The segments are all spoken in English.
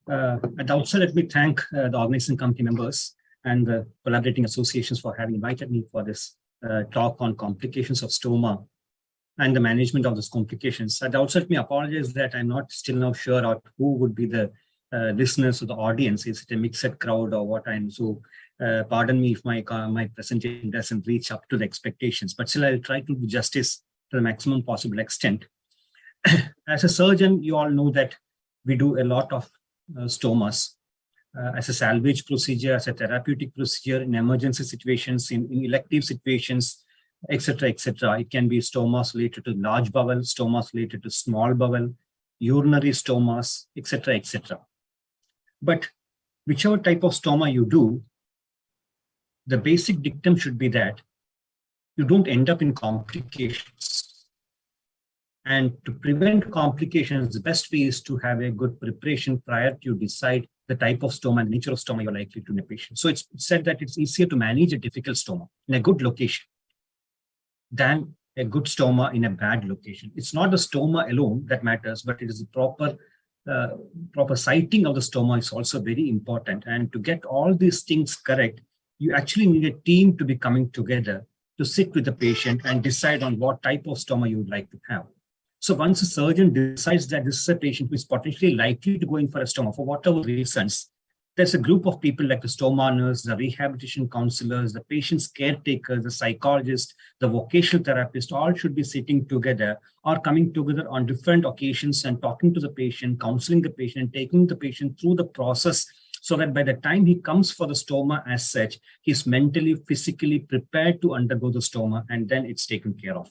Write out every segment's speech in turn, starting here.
At the outset, let me thank the organizing committee members and the collaborating associations for having invited me for this talk on complications of stoma and the management of those complications. At the outset, let me apologize that I'm not still now sure of who would be the listeners or the audience. Is it a mixed crowd or what? So pardon me if my presentation doesn't reach up to the expectations, but still I'll try to do justice to the maximum possible extent. As a surgeon, you all know that we do a lot of stomas as a salvage procedure, as a therapeutic procedure in emergency situations, in elective situations, etc., etc. It can be stomas related to large bowel, stomas related to small bowel, urinary stomas, etc., etc. But whichever type of stoma you do, the basic dictum should be that you don't end up in complications. And to prevent complications, the best way is to have a good preparation prior to you decide the type of stoma and the nature of stoma you're likely to in a patient. So it's said that it's easier to manage a difficult stoma in a good location than a good stoma in a bad location. It's not the stoma alone that matters, but it is the proper siting of the stoma is also very important. And to get all these things correct, you actually need a team to be coming together to sit with the patient and decide on what type of stoma you would like to have. So once a surgeon decides that this is a patient who is potentially likely to go in for a stoma for whatever reasons, there's a group of people like the stoma nurse, the rehabilitation counselors, the patient's caretakers, the psychologist, the vocational therapist, all should be sitting together or coming together on different occasions and talking to the patient, counseling the patient, and taking the patient through the process so that by the time he comes for the stoma as such, he's mentally, physically prepared to undergo the stoma, and then it's taken care of.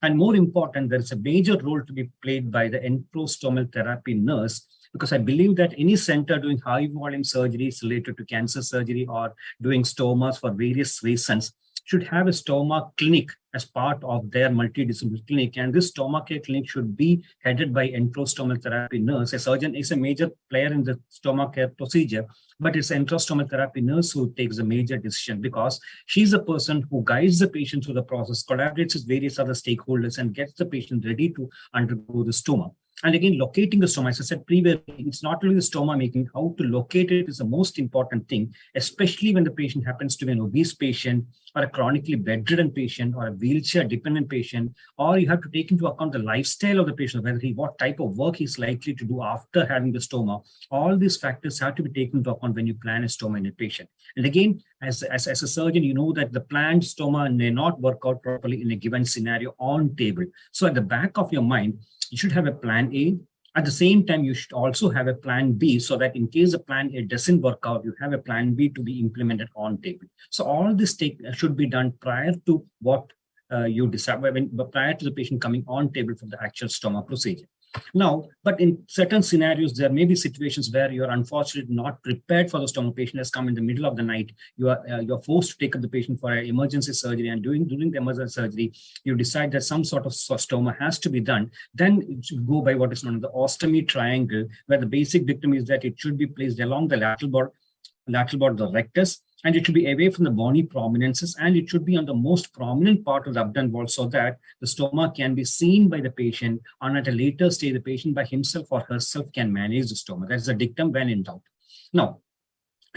And more important, there's a major role to be played by the enterostomal therapy nurse, because I believe that any center doing high volume surgeries related to cancer surgery or doing stomas for various reasons should have a stoma clinic as part of their multidisciplinary clinic. And this stoma care clinic should be headed by enterostomal therapy nurse. A surgeon is a major player in the stoma care procedure, but it's enterostomal therapy nurse who takes a major decision, because she's the person who guides the patient through the process, collaborates with various other stakeholders, and gets the patient ready to undergo the stoma. And again, locating the stoma, as I said previously, it's not only the stoma making, how to locate it is the most important thing, especially when the patient happens to be an obese patient or a chronically bedridden patient or a wheelchair dependent patient, or you have to take into account the lifestyle of the patient, whether what type of work he's likely to do after having the stoma. All these factors have to be taken into account when you plan a stoma in a patient. And again, as a surgeon, you know that the planned stoma may not work out properly in a given scenario on table. So at the back of your mind, you should have a plan A. At the same time, you should also have a plan B, so that in case the plan A doesn't work out, you have a plan B to be implemented on table. So all this should be done prior to what you decide, prior to the patient coming on table for the actual stoma procedure. Now, but in certain scenarios, there may be situations where you are unfortunately not prepared for the stoma. Patient has come in the middle of the night. You're forced to take up the patient for an emergency surgery, and during the emergency surgery, you decide that some sort of stoma has to be done. Then it should go by what is known as the ostomy triangle, where the basic dictum is that it should be placed along the lateral border of the rectus, and it should be away from the bony prominences, and it should be on the most prominent part of the abdomen wall, so that the stoma can be seen by the patient, and at a later stage, the patient by himself or herself can manage the stoma. That's the dictum when in doubt. Now,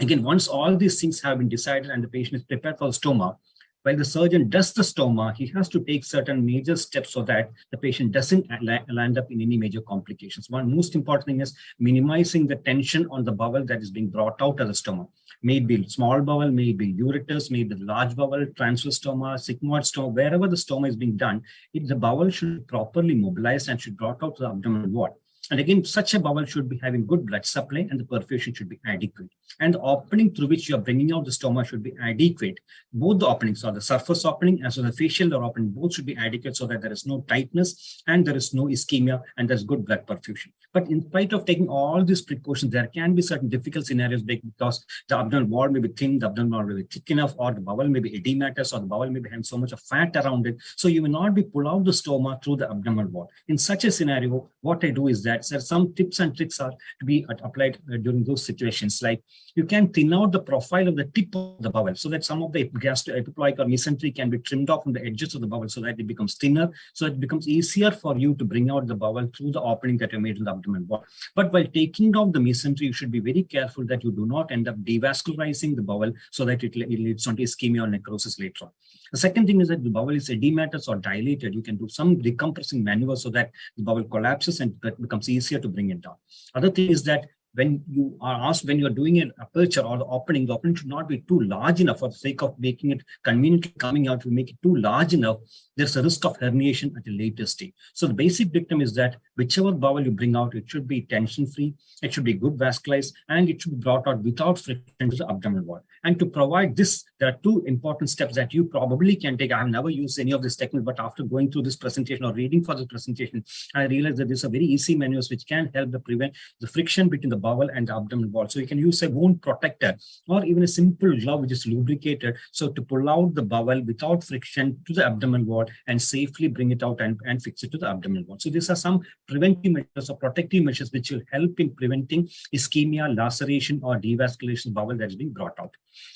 again, once all these things have been decided and the patient is prepared for the stoma, while the surgeon does the stoma, he has to take certain major steps so that the patient doesn't land up in any major complications. One most important thing is minimizing the tension on the bowel that is being brought out of the stoma. Maybe small bowel, maybe ureter, maybe large bowel, transverse stoma, sigmoid stoma, wherever the stoma is being done, the bowel should be properly mobilized and should be brought out to the abdominal wall. And again, such a bowel should be having good blood supply, and the perfusion should be adequate. And the opening through which you are bringing out the stoma should be adequate. Both the openings, or the surface opening as well as the facial opening, both should be adequate so that there is no tightness and there is no ischemia and there's good blood perfusion. But in spite of taking all these precautions, there can be certain difficult scenarios because the abdominal wall may be thin, the abdominal wall may be thick enough, or the bowel may be edematous, or the bowel may be having so much of fat around it. So you will not be pull out the stoma through the abdominal wall. In such a scenario, what I do is that there are some tips and tricks are to be applied during those situations. Like you can thin out the profile of the tip of the bowel so that some of the gastroepiploic or mesentery can be trimmed off from the edges of the bowel so that it becomes thinner, so it becomes easier for you to bring out the bowel through the opening that you made in the abdominal wall. But while taking out the mesentery, you should be very careful that you do not end up devascularizing the bowel so that it leads on to ischemia or necrosis later on. The second thing is that the bowel is edematous or dilated. You can do some decompressing maneuver so that the bowel collapses and it becomes easier to bring it down. Other thing is that when you are asked, when you're doing an aperture or the opening should not be too large enough for the sake of making it conveniently coming out. To make it too large enough, there's a risk of herniation at a later stage. So the basic dictum is that whichever bowel you bring out, it should be tension-free, it should be good vascularized, and it should be brought out without friction to the abdominal wall. And to provide this, there are two important steps that you probably can take. I have never used any of this technique, but after going through this presentation or reading for this presentation, I realized that these are very easy maneuvers which can help to prevent the friction between the bowel and the abdominal wall. So you can use a wound protector or even a simple glove which is lubricated, so to pull out the bowel without friction to the abdominal wall and safely bring it out and fix it to the abdominal wall. So these are some preventive measures or protective measures which will help in preventing ischemia, laceration, or devascularization of bowel that is being brought out.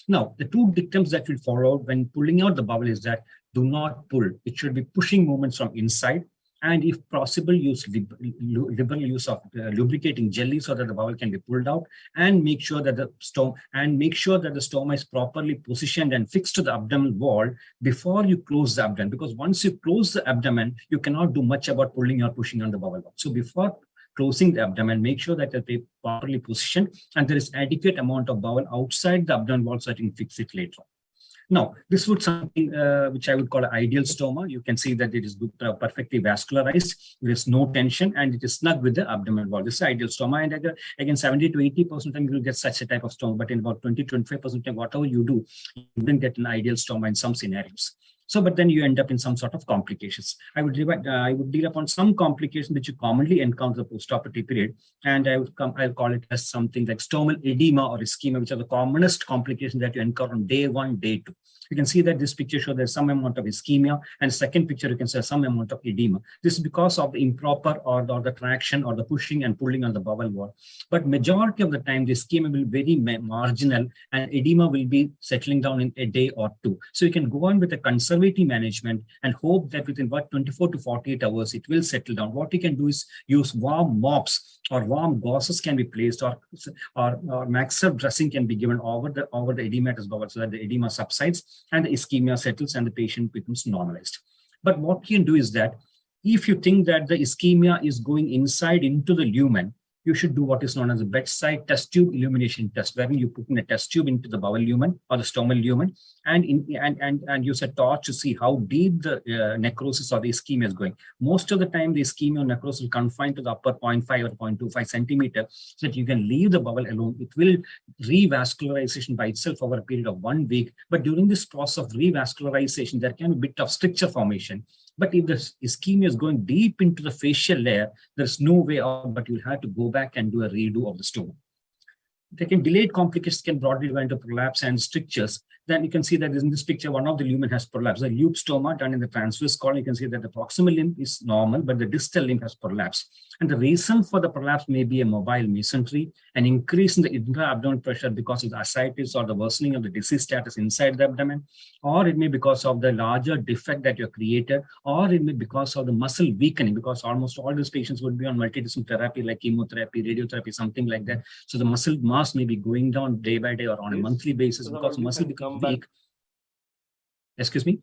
Now, the two dictums that will follow when pulling out the bowel is that do not pull. It should be pushing movements from inside, and if possible, use liberal use of lubricating jelly so that the bowel can be pulled out, and make sure that the stoma is properly positioned and fixed to the abdominal wall before you close the abdomen. Because once you close the abdomen, you cannot do much about pulling or pushing on the bowel wall. So before closing the abdomen, make sure that it is properly positioned and there is adequate amount of bowel outside the abdominal wall so that you can fix it later on. Now, this would something which I would call an ideal stoma. You can see that it is perfectly vascularized. There is no tension and it is snug with the abdominal wall. This is ideal stoma. And again, 70 to 80% of time you will get such a type of stoma, but in about 20 to 25% of time, whatever you do, you will get an ideal stoma in some scenarios. So, but then you end up in some sort of complications. I would deal upon some complications which you commonly encounter the postoperative period, and I'll call it as something like stomal edema or ischemia, which are the commonest complications that you encounter on day 1, day 2. You can see that this picture shows there's some amount of ischemia, and second picture you can see some amount of edema. This is because of the improper or the traction or the pushing and pulling on the bowel wall. But majority of the time, the ischemia will be very marginal and edema will be settling down in a day or 2. So you can go on with a conservative management and hope that within about 24 to 48 hours, it will settle down. What you can do is use warm mops or warm gauzes can be placed, or maxillary dressing can be given over the edematous bowel so that the edema subsides and the ischemia settles and the patient becomes normalized. But what you can do is that if you think that the ischemia is going inside into the lumen, you should do what is known as a bedside test tube illumination test, wherein you put in a test tube into the bowel lumen or the stomal lumen and use a torch to see how deep the necrosis or the ischemia is going. Most of the time, the ischemia or necrosis will confine to the upper 0.5 or 0.25 centimeter, so that you can leave the bowel alone. It will revascularization by itself over a period of 1 week. But during this process of revascularization, there can be a bit of stricture formation. But if the ischemia is going deep into the facial layer, there's no way out, but you'll have to go back and do a redo of the stoma. Delayed complications can broadly go into prolapse and strictures. Then you can see that in this picture, one of the lumen has prolapsed. The loop stoma done in the transverse column, you can see that the proximal limb is normal, but the distal limb has prolapsed. And the reason for the prolapse may be a mobile mesentery, an increase in the intra-abdominal pressure because of the ascites or the worsening of the disease status inside the abdomen, or it may be because of the larger defect that you created, or it may be because of the muscle weakening, because almost all these patients would be on multidisciplinary therapy like chemotherapy, radiotherapy, something like that. So the muscle mass may be going down day by day or on a monthly basis because muscle becomes weak. Excuse me?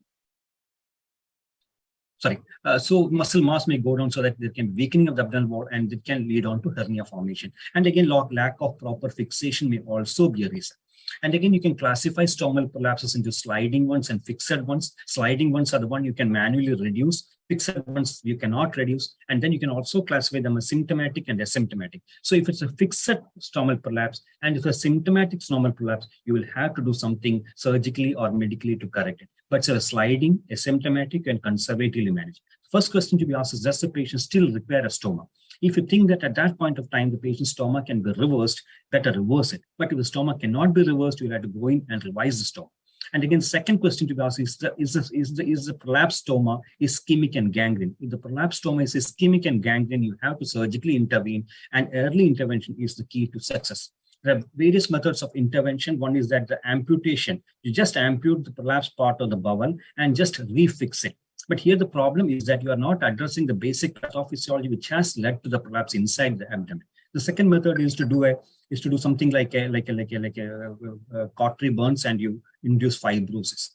Sorry. So muscle mass may go down so that there can be weakening of the abdominal wall and it can lead on to hernia formation. And again, lack of proper fixation may also be a reason. And again, you can classify stomal prolapses into sliding ones and fixed ones. Sliding ones are the one you can manually reduce. Fixed ones you cannot reduce. And then you can also classify them as symptomatic and asymptomatic. So if it's a fixed stomal prolapse and if it's a symptomatic stomal prolapse, you will have to do something surgically or medically to correct it. But so sliding, asymptomatic, and conservatively managed. First question to be asked is, does the patient still require a stoma? If you think that at that point of time, the patient's stoma can be reversed, better reverse it. But if the stoma cannot be reversed, you'll have to go in and revise the stoma. And again, second question to be asked is the prolapse stoma ischemic and gangrene? If the prolapse stoma is ischemic and gangrene, you have to surgically intervene, and early intervention is the key to success. There are various methods of intervention. One is that the amputation. You just amputate the prolapse part of the bowel and just refix it. But here the problem is that you are not addressing the basic pathophysiology which has led to the prolapse inside the abdomen. The second method is to do something like a cautery burns, and you induce fibrosis.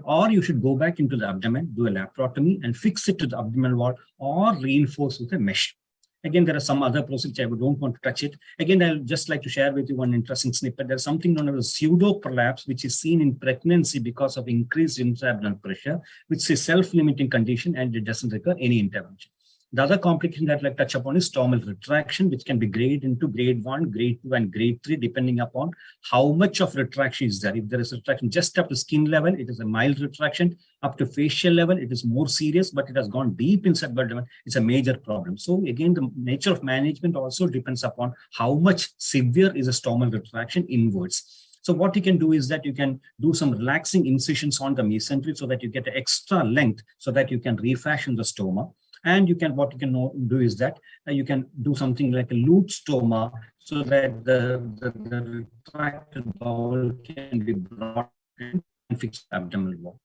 Or you should go back into the abdomen, do a laparotomy, and fix it to the abdominal wall, or reinforce with a mesh. Again, there are some other procedures. I don't want to touch it. Again, I'll just like to share with you one interesting snippet. There's something known as pseudo prolapse, which is seen in pregnancy because of increased intra-abdominal pressure, which is a self-limiting condition, and it doesn't require any intervention. The other complication that I'd like to touch upon is stomal retraction, which can be graded into grade 1, grade 2, and grade 3, depending upon how much of retraction is there. If there is retraction just up to skin level, it is a mild retraction. Up to facial level, it is more serious, but it has gone deep inside the abdomen. It's a major problem. So again, the nature of management also depends upon how much severe is a stomal retraction inwards. So what you can do is that you can do some relaxing incisions on the mesentery so that you get extra length so that you can refashion the stoma. And what you can do is that you can do something like a loop stoma so that the retracted bowel can be brought in and fixed abdominal wall.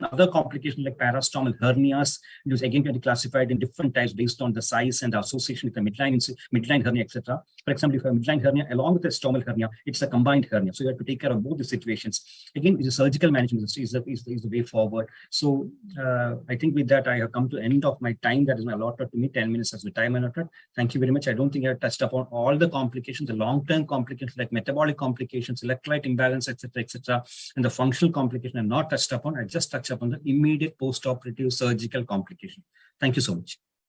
Other complications like parastomal hernias, which again can be classified in different types based on the size and the association with the midline hernia, etc. For example, if you have a midline hernia along with a stomal hernia, it's a combined hernia. So you have to take care of both the situations. Again, the surgical management is the way forward. So I think with that, I have come to the end of my time that is allotted to me. 10 minutes as the time allotted. Thank you very much. I don't think I have touched upon all the complications, the long-term complications like metabolic complications, electrolyte imbalance, etc., and the functional complication I have not touched upon. I just touch upon the immediate post-operative surgical complication. Thank you so much.